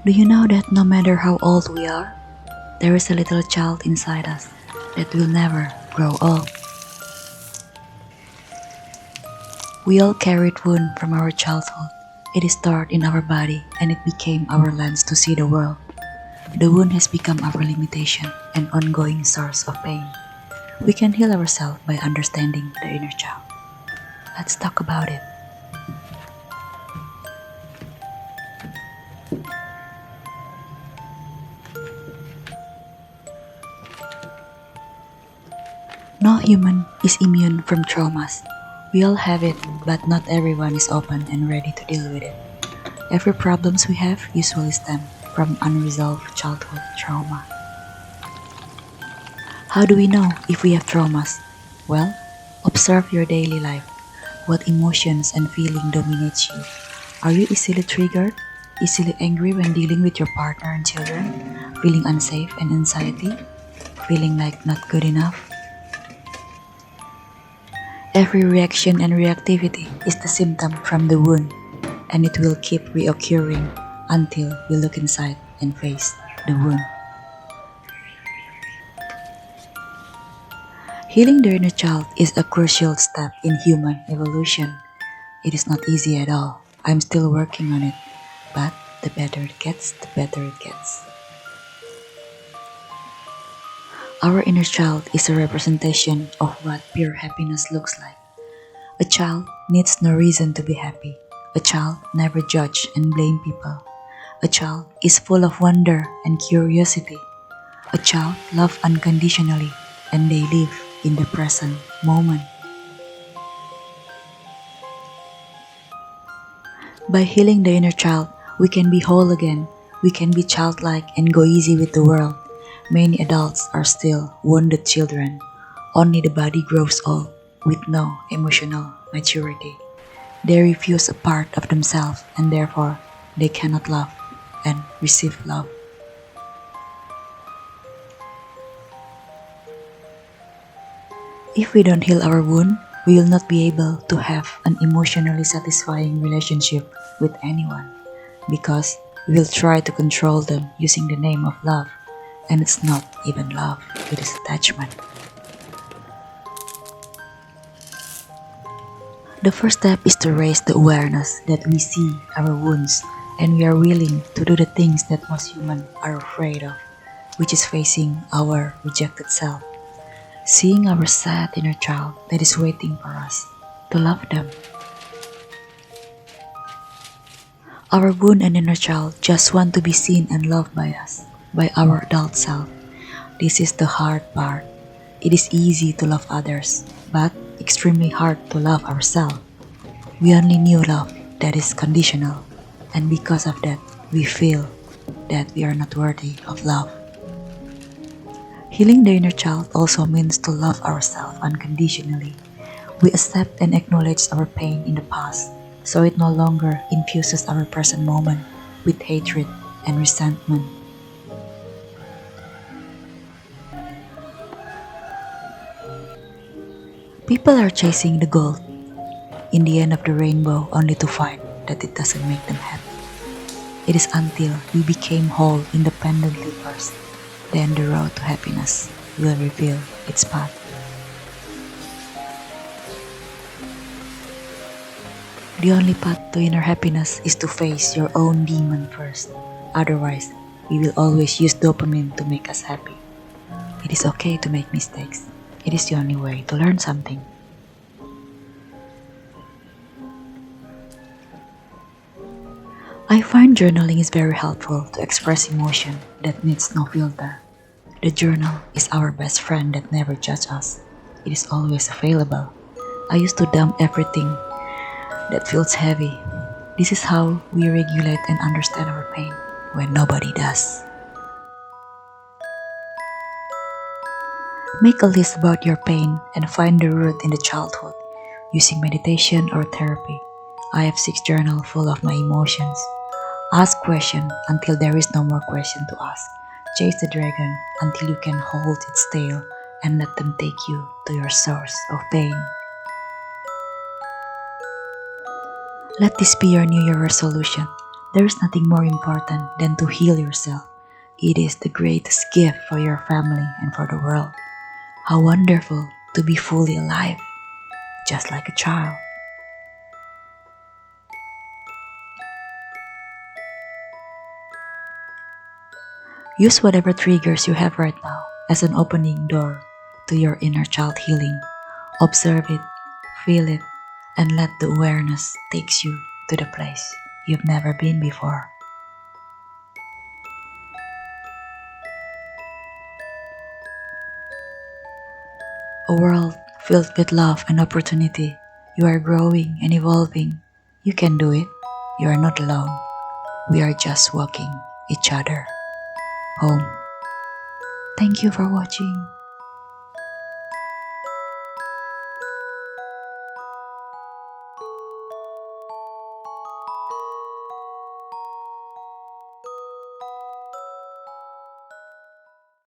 Do you know that no matter how old we are, there is a little child inside us that will never grow old? We all carried wound from our childhood. It is stored in our body and it became our lens to see the world. The wound has become our limitation and ongoing source of pain. We can heal ourselves by understanding the inner child. Let's talk about it. No human is immune from traumas. We all have it, but not everyone is open and ready to deal with it. Every problems we have usually stem from unresolved childhood trauma. How do we know if we have traumas? Well, observe your daily life. What emotions and feeling dominates you? Are you easily triggered? Easily angry when dealing with your partner and children? Feeling unsafe and anxiety? Feeling like not good enough? Every reaction and reactivity is the symptom from the wound, and it will keep reoccurring until we look inside and face the wound. Healing the inner child is a crucial step in human evolution. It is not easy at all. I'm still working on it, but the better it gets, the better it gets. Our inner child is a representation of what pure happiness looks like. A child needs no reason to be happy. A child never judge and blame people. A child is full of wonder and curiosity. A child loves unconditionally and they live in the present moment. By healing the inner child, we can be whole again. We can be childlike and go easy with the world. Many adults are still wounded children. Only the body grows old with no emotional maturity. They refuse a part of themselves and therefore they cannot love and receive love. If we don't heal our wound, we will not be able to have an emotionally satisfying relationship with anyone because we will try to control them using the name of love, and it's not even love, it is attachment. The first step is to raise the awareness that we see our wounds and we are willing to do the things that most humans are afraid of, which is facing our rejected self. Seeing our sad inner child that is waiting for us to love them. Our wound and inner child just want to be seen and loved by us, by our adult self. This is the hard part. It is easy to love others, but extremely hard to love ourselves. We only knew love that is conditional, and because of that, we feel that we are not worthy of love. Healing the inner child also means to love ourselves unconditionally. We accept and acknowledge our pain in the past, so it no longer infuses our present moment with hatred and resentment. People are chasing the gold in the end of the rainbow only to find that it doesn't make them happy. It is until we became whole independently first, then the road to happiness will reveal its path. The only path to inner happiness is to face your own demon first. Otherwise, we will always use dopamine to make us happy. It is okay to make mistakes. It is the only way to learn something. I find journaling is very helpful to express emotion that needs no filter. The journal is our best friend that never judges us. It is always available. I used to dump everything that feels heavy. This is how we regulate and understand our pain when nobody does. Make a list about your pain and find the root in the childhood using meditation or therapy. I have 6 journals full of my emotions. Ask question until there is no more question to ask. Chase the dragon until you can hold its tail and let them take you to your source of pain. Let this be your New Year resolution. There is nothing more important than to heal yourself. It is the greatest gift for your family and for the world. How wonderful to be fully alive, just like a child. Use whatever triggers you have right now as an opening door to your inner child healing. Observe it, feel it, and let the awareness takes you to the place you've never been before. A world filled with love and opportunity. You are growing and evolving. You can do it. You are not alone. We are just walking each other home. Thank you for watching.